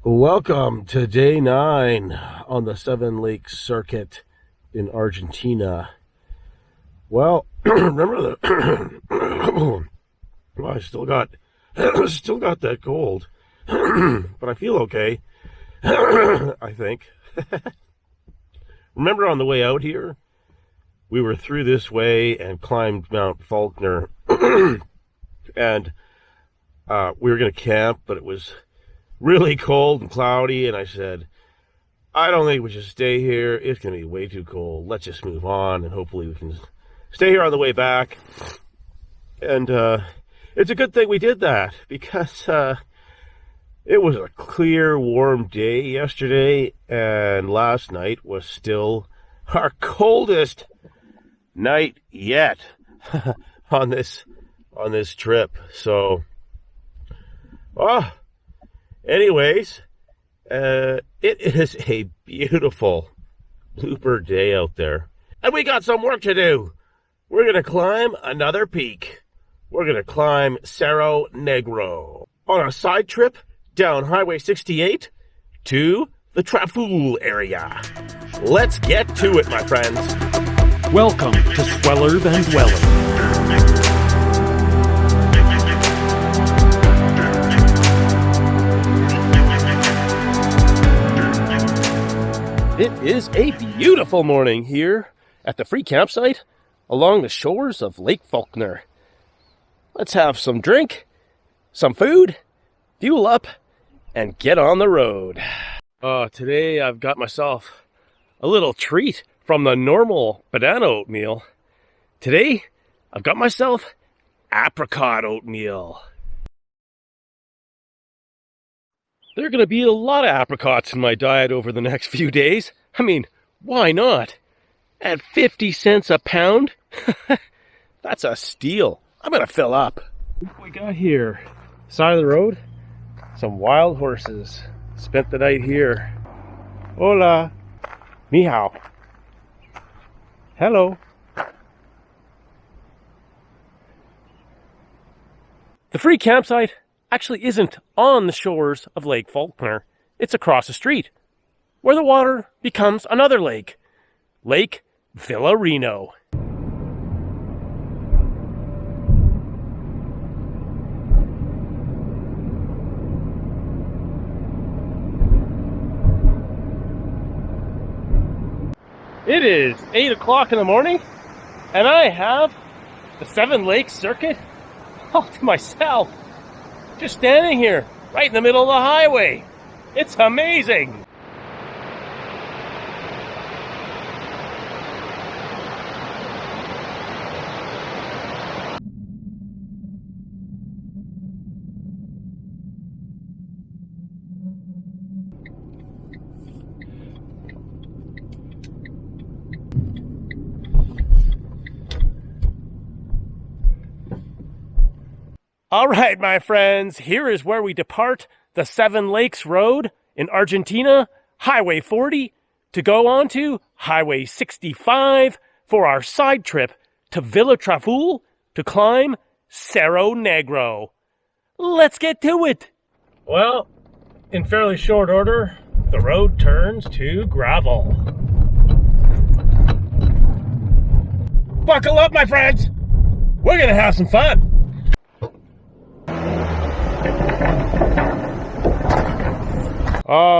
Welcome to day 9 on the Seven Lakes Circuit in Argentina. Well, remember the well, I still got that cold, but I feel okay. I think. Remember on the way out here, we were through this way and climbed Mount Faulkner, and we were going to camp, but it was really cold and cloudy, and I said, I don't think we should stay here. It's going to be way too cold. Let's just move on, and hopefully we can stay here on the way back. And it's a good thing we did that, because it was a clear, warm day yesterday, and last night was still our coldest night yet on this trip. So, anyways, it is a beautiful blooper day out there. And we got some work to do. We're going to climb another peak. We're going to climb Cerro Negro on a side trip down Highway 68 to the Traful area. Let's get to it, my friends. Welcome to SWELLER'S and WELLER'S. It is a beautiful morning here at the free campsite along the shores of Lake Faulkner. Let's have some drink, some food, fuel up, and get on the road. Today I've got myself a little treat from the normal banana oatmeal. Today I've got myself apricot oatmeal. There are going to be a lot of apricots in my diet over the next few days. I mean, why not? At 50 cents a pound? That's a steal. I'm going to fill up. What we got here? Side of the road? Some wild horses. Spent the night here. Hola. Ni hao. Hello. The free campsite actually isn't on the shores of Lake Faulkner. It's across the street, where the water becomes another lake, Lake Villarino. It is 8 o'clock in the morning, and I have the Seven Lakes Circuit all to myself. Just standing here, right in the middle of the highway. It's amazing. All right, my friends, here is where we depart the Seven Lakes Road in Argentina, Highway 40, to go on to Highway 65 for our side trip to Villa Traful to climb Cerro Negro. Let's get to it. Well, in fairly short order, the road turns to gravel. Buckle up, my friends. We're going to have some fun.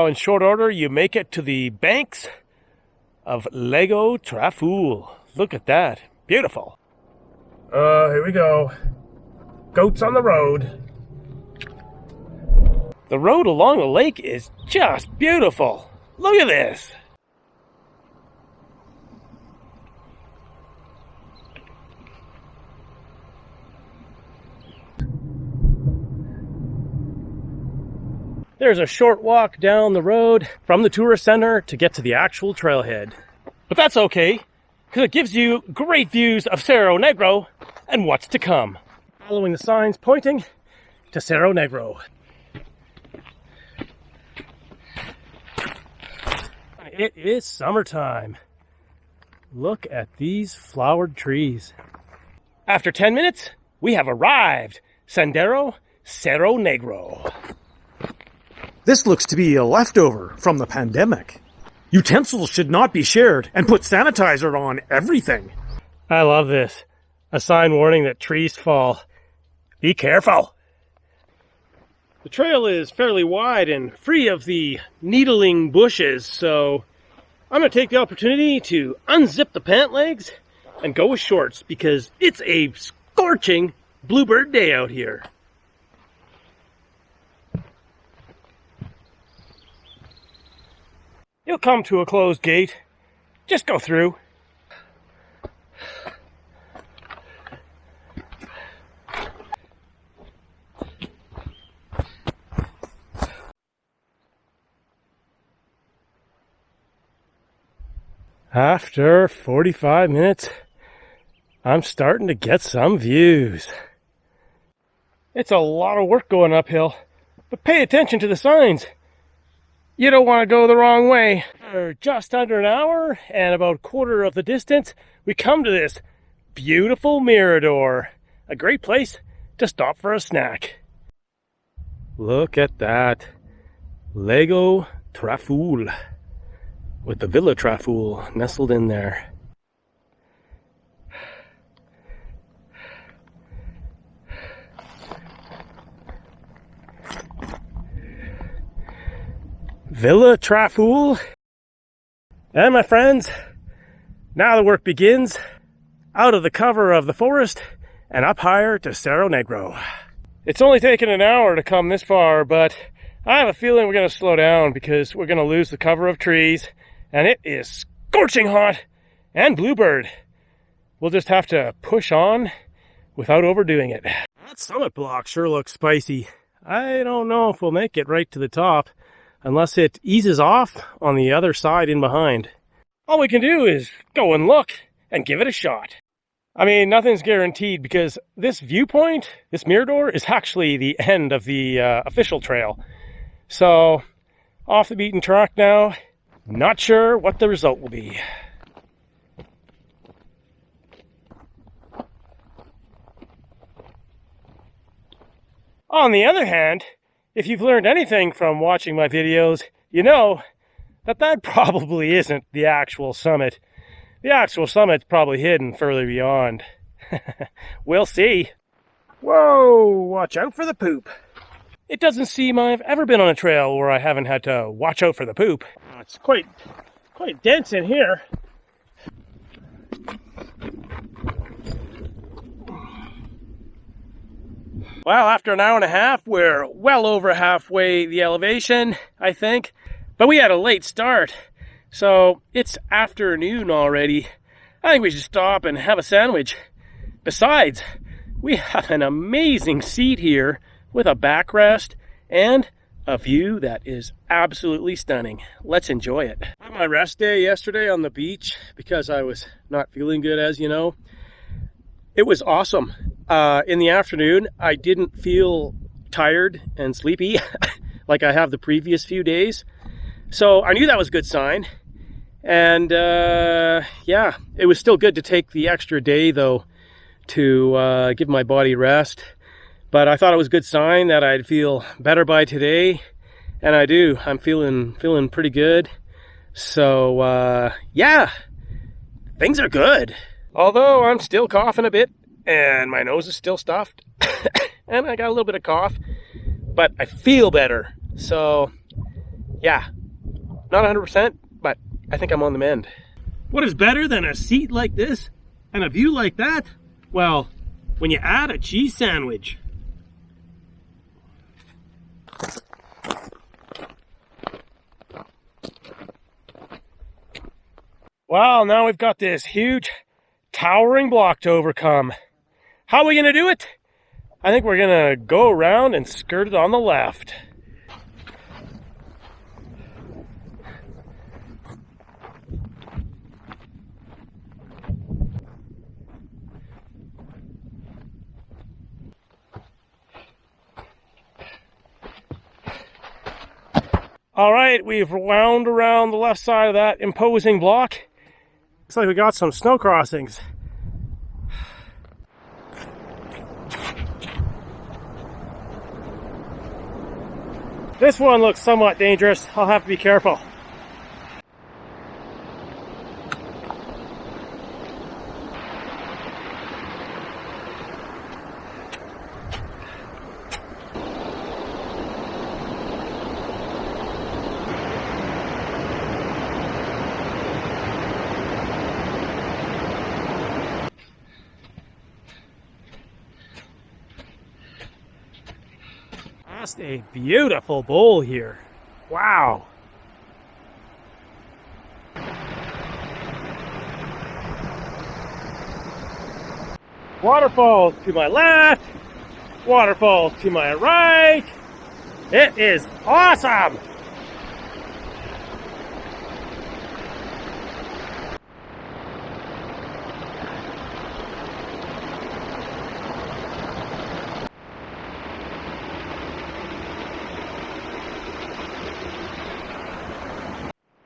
In short order, you make it to the banks of Lago Traful. Look at that. Beautiful. Here we go. Goats on the road. The road along the lake is just beautiful. Look at this. There's a short walk down the road from the tourist center to get to the actual trailhead. But that's okay, because it gives you great views of Cerro Negro and what's to come. Following the signs pointing to Cerro Negro. It is summertime. Look at these flowered trees. After 10 minutes, we have arrived. Sendero Cerro Negro. This looks to be a leftover from the pandemic. Utensils should not be shared, and put sanitizer on everything. I love this. A sign warning that trees fall. Be careful. The trail is fairly wide and free of the needling bushes, so I'm going to take the opportunity to unzip the pant legs and go with shorts because it's a scorching bluebird day out here. You'll come to a closed gate. Just go through. After 45 minutes, I'm starting to get some views. It's a lot of work going uphill, but pay attention to the signs. You don't want to go the wrong way. For just under an hour and about a quarter of the distance, we come to this beautiful mirador. A great place to stop for a snack. Look at that. Lego Traful. With the Villa Traful nestled in there. Villa Traful. And my friends, now the work begins. Out of the cover of the forest and up higher to Cerro Negro. It's only taken an hour to come this far, but I have a feeling we're going to slow down because we're going to lose the cover of trees. And it is scorching hot and bluebird. We'll just have to push on without overdoing it. That summit block sure looks spicy. I don't know if we'll make it right to the top unless it eases off on the other side in behind. All we can do is go and look and give it a shot. I mean, nothing's guaranteed because this viewpoint, this mirador, is actually the end of the official trail. So, off the beaten track now. Not sure what the result will be. On the other hand, if you've learned anything from watching my videos, you know that probably isn't the actual summit. The actual summit's probably hidden further beyond. We'll see. Whoa, watch out for the poop. It doesn't seem I've ever been on a trail where I haven't had to watch out for the poop. It's quite dense in here. Well, after an hour and a half, we're well over halfway the elevation, I think. But we had a late start, so it's afternoon already. I think we should stop and have a sandwich. Besides, we have an amazing seat here with a backrest and a view that is absolutely stunning. Let's enjoy it. I had my rest day yesterday on the beach because I was not feeling good, as you know. It was awesome. In the afternoon, I didn't feel tired and sleepy like I have the previous few days. So I knew that was a good sign. And yeah, it was still good to take the extra day though to give my body rest. But I thought it was a good sign that I'd feel better by today. And I do. I'm feeling pretty good. So yeah, things are good. Although I'm still coughing a bit and my nose is still stuffed and I got a little bit of cough, but I feel better. So yeah, not 100%, but I think I'm on the mend. What is better than a seat like this and a view like that? Well, when you add a cheese sandwich. Wow, now we've got this huge towering block to overcome. How are we going to do it? I think we're going to go around and skirt it on the left. All right, we've wound around the left side of that imposing block. Looks like we got some snow crossings. This one looks somewhat dangerous. I'll have to be careful. Just a beautiful bowl here. Wow. Waterfall to my left, waterfall to my right. It is awesome.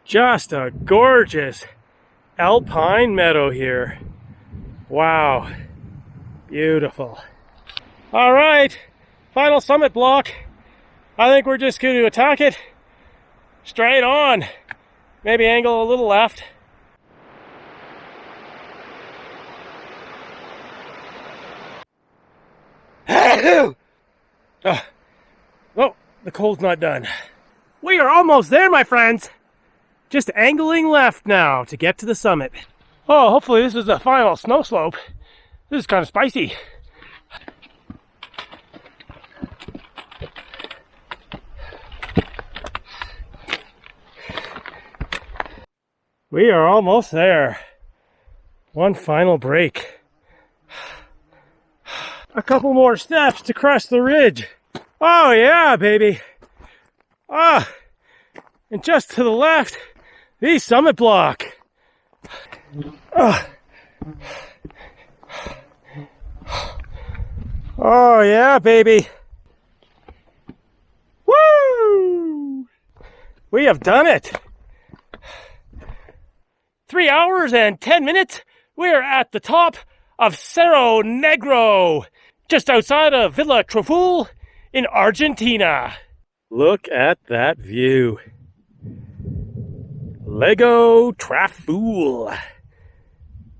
Just a gorgeous alpine meadow here. Wow. Beautiful. All right, final summit block. I think we're just going to attack it straight on. Maybe angle a little left. Oh, the cold's not done. We are almost there, my friends. Just angling left now to get to the summit. Oh, hopefully this is the final snow slope. This is kind of spicy. We are almost there. One final break. A couple more steps to crest the ridge. Oh yeah, baby. Ah, and just to the left, the summit block. Oh yeah, baby. Woo! We have done it. 3 hours and 10 minutes. We're at the top of Cerro Negro, just outside of Villa Traful in Argentina. Look at that view. Lego Traful.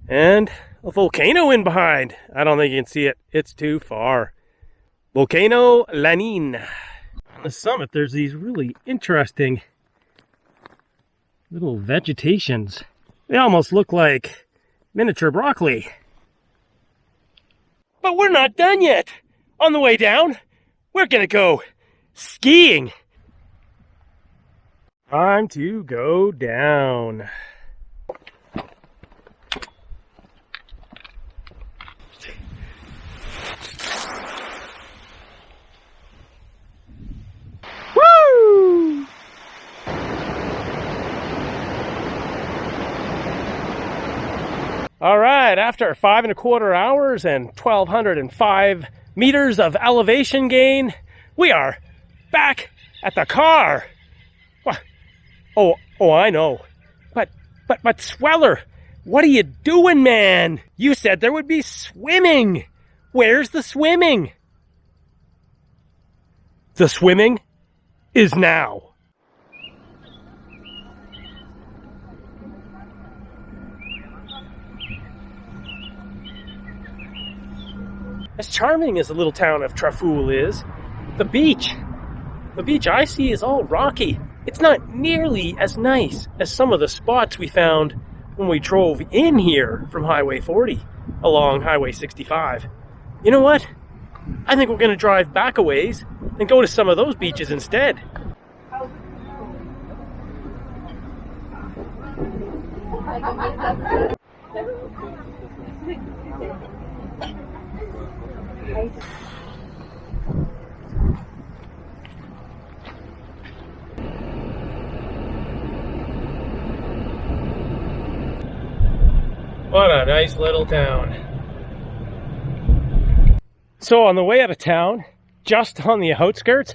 And a volcano in behind. I don't think you can see it. It's too far. Volcano Lanin. On the summit, there's these really interesting little vegetations. They almost look like miniature broccoli. But we're not done yet. On the way down, we're gonna go skiing. Time to go down. Woo! All right, after 5¼ hours and 1,205 meters of elevation gain, we are back at the car. Oh, I know. But Sweller, what are you doing, man? You said there would be swimming. Where's the swimming? The swimming is now. As charming as the little town of Traful is, the beach I see is all rocky. It's not nearly as nice as some of the spots we found when we drove in here from Highway 40 along Highway 65. You know what? I think we're going to drive back a ways and go to some of those beaches instead. What a nice little town. So on the way out of town, just on the outskirts,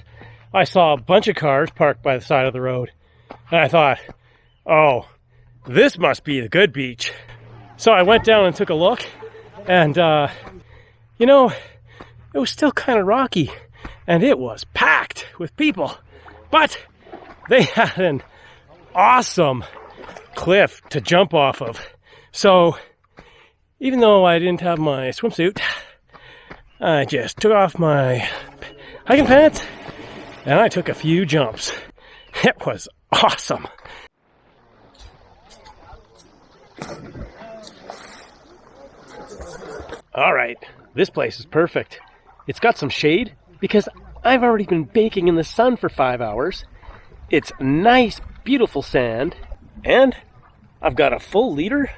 I saw a bunch of cars parked by the side of the road. And I thought, oh, this must be the good beach. So I went down and took a look, and you know, it was still kind of rocky, and it was packed with people. But they had an awesome cliff to jump off of. So even though I didn't have my swimsuit, I just took off my hiking pants and I took a few jumps. It was awesome. All right, this place is perfect. It's got some shade because I've already been baking in the sun for 5 hours. It's nice, beautiful sand, and I've got a full liter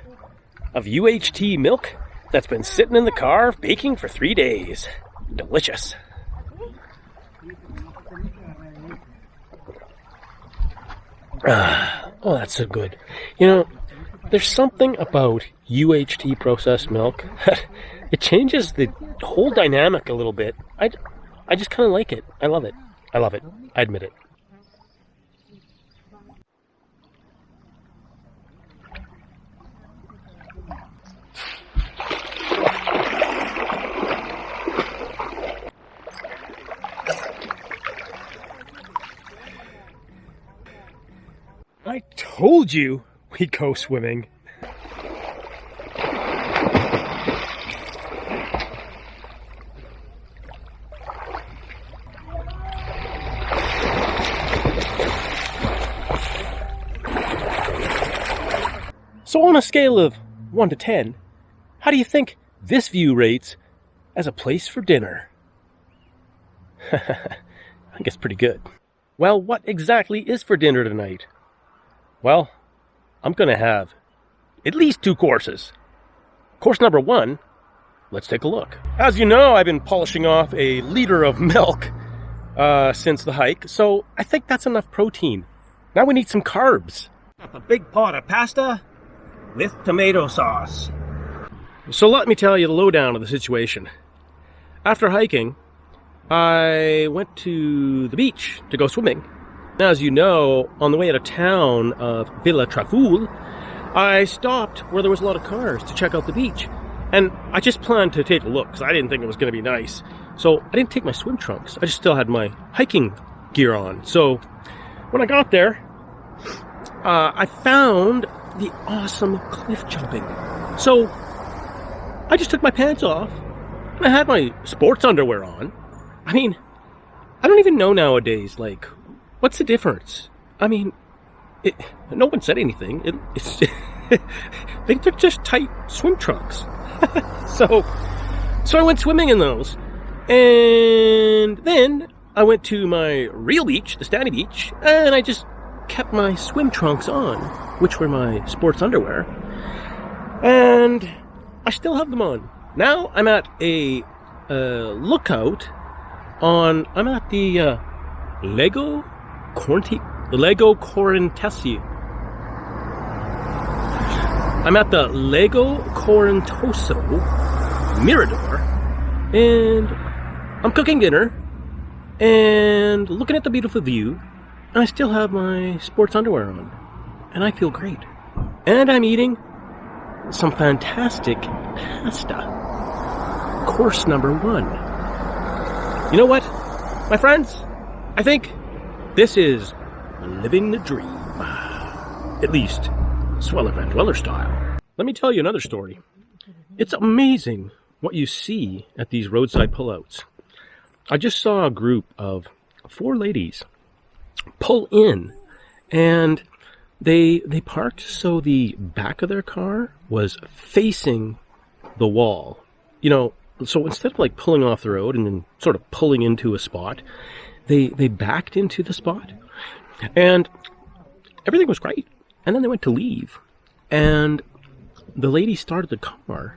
of UHT milk that's been sitting in the car baking for 3 days. Delicious. Oh, that's so good. You know, there's something about UHT processed milk. It changes the whole dynamic a little bit. I just kind of like it. I love it. I love it. I admit it. I told you we'd go swimming. So on a scale of 1 to 10, how do you think this view rates as a place for dinner? I guess pretty good. Well, what exactly is for dinner tonight? Well, I'm going to have at least 2 courses. Course number 1, let's take a look. As you know, I've been polishing off a liter of milk since the hike, so I think that's enough protein. Now we need some carbs. A big pot of pasta with tomato sauce. So let me tell you the lowdown of the situation. After hiking, I went to the beach to go swimming. As you know, on the way out of town of Villa Traful, I stopped where there was a lot of cars to check out the beach. And I just planned to take a look because I didn't think it was going to be nice. So I didn't take my swim trunks. I just still had my hiking gear on. So when I got there, I found the awesome cliff jumping. So I just took my pants off. I had my sports underwear on. I mean, I don't even know nowadays, like, what's the difference? I mean, no one said anything. They're just tight swim trunks. So I went swimming in those. And then I went to my real beach, the Stanley Beach, and I just kept my swim trunks on, which were my sports underwear. And I still have them on. Now I'm at a lookout on, I'm at the Lago Correntesi. I'm at the Lago Correntoso Mirador, and I'm cooking dinner and looking at the beautiful view, and I still have my sports underwear on, and I feel great. And I'm eating some fantastic pasta. Course number 1. You know what, my friends? I think this is living the dream. At least, Sweller style. Let me tell you another story. It's amazing what you see at these roadside pullouts. I just saw a group of 4 ladies pull in, and they parked so the back of their car was facing the wall. You know, so instead of like pulling off the road and then sort of pulling into a spot, they backed into the spot, and everything was great. And then they went to leave, and the lady started the car,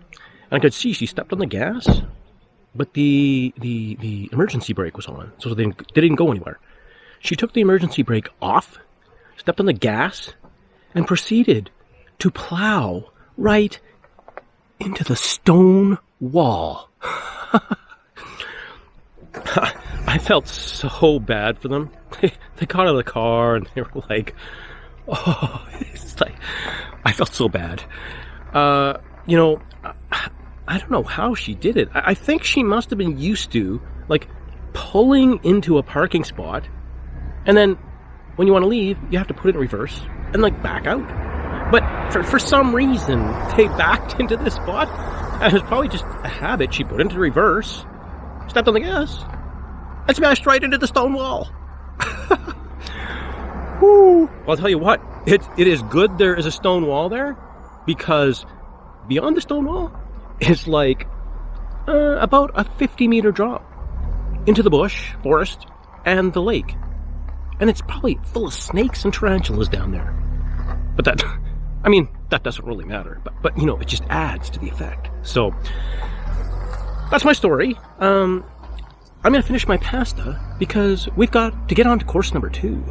and I could see she stepped on the gas, but the emergency brake was on, so they didn't go anywhere. She took the emergency brake off, stepped on the gas, and proceeded to plow right into the stone wall. I felt so bad for them. They got out of the car and they were like, oh, it's like, I felt so bad. You know, I don't know how she did it. I think she must have been used to, like, pulling into a parking spot and then when you want to leave, you have to put it in reverse and like back out. But for some reason, they backed into this spot, and it was probably just a habit. She put into reverse, stepped on the gas, and smashed right into the stone wall. Woo. Well, I'll tell you what, it is good there is a stone wall there, because beyond the stone wall is like about a 50-meter drop into the bush, forest, and the lake. And it's probably full of snakes and tarantulas down there. But that, I mean, that doesn't really matter. But you know, it just adds to the effect. So, that's my story. I'm going to finish my pasta because we've got to get on to course number 2.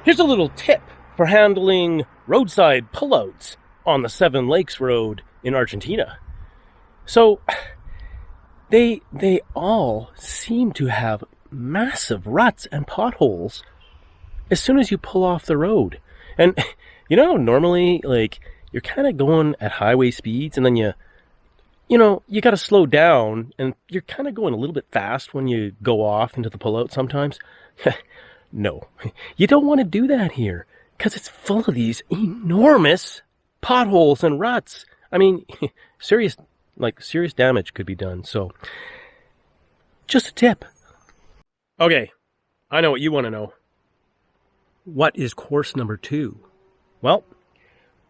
Here's a little tip for handling roadside pullouts on the Seven Lakes Road in Argentina. So, they all seem to have massive ruts and potholes as soon as you pull off the road. And, you know, normally, like, you're kind of going at highway speeds, and then you got to slow down, and you're kind of going a little bit fast when you go off into the pullout sometimes. No, you don't want to do that here, because it's full of these enormous potholes and ruts. I mean, serious damage could be done. So, just a tip. Okay, I know what you want to know. What is course number 2? Well,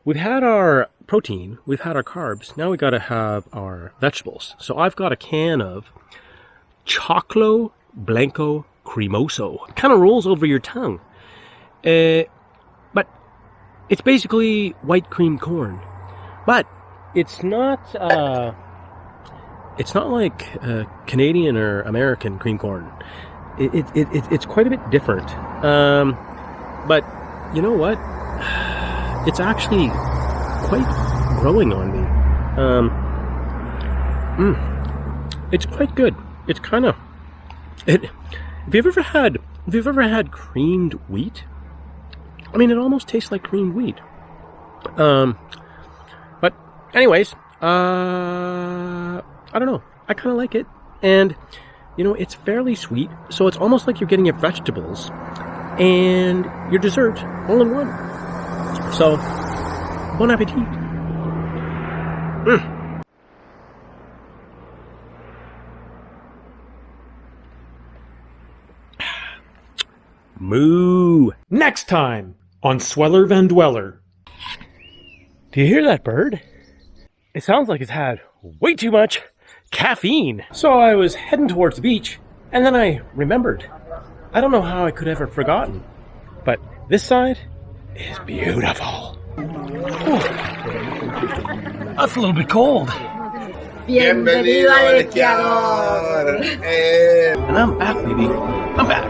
we've had our protein, we've had our carbs, now we got to have our vegetables. So I've got a can of Choclo Blanco Cremoso. It kind of rolls over your tongue. But it's basically white cream corn. But it's not like Canadian or American cream corn. It's quite a bit different. But you know what? It's actually quite growing on me. It's quite good. It's kind of it. If you've ever had creamed wheat, I mean, it almost tastes like creamed wheat. But anyways, I don't know. I kind of like it, and you know, it's fairly sweet, so it's almost like you're getting your vegetables and your dessert all in one. So, bon appetit. Moo. Next time on Sweller Van Dweller. Do you hear that bird? It sounds like it's had way too much caffeine. So I was heading towards the beach, and then I remembered. I don't know how I could have ever forgotten, but this side is beautiful. Ooh. That's a little bit cold. Bienvenido al esquiador. And I'm back, baby. I'm back.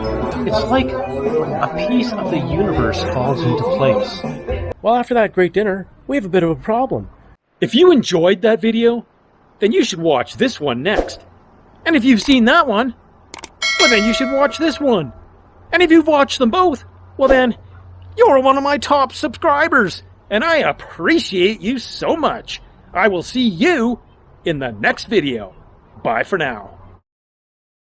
It's like a piece of the universe falls into place. Well, after that great dinner, we have a bit of a problem. If you enjoyed that video, then you should watch this one next. And if you've seen that one, well, then you should watch this one. And if you've watched them both, well, then you're one of my top subscribers. And I appreciate you so much. I will see you in the next video. Bye for now.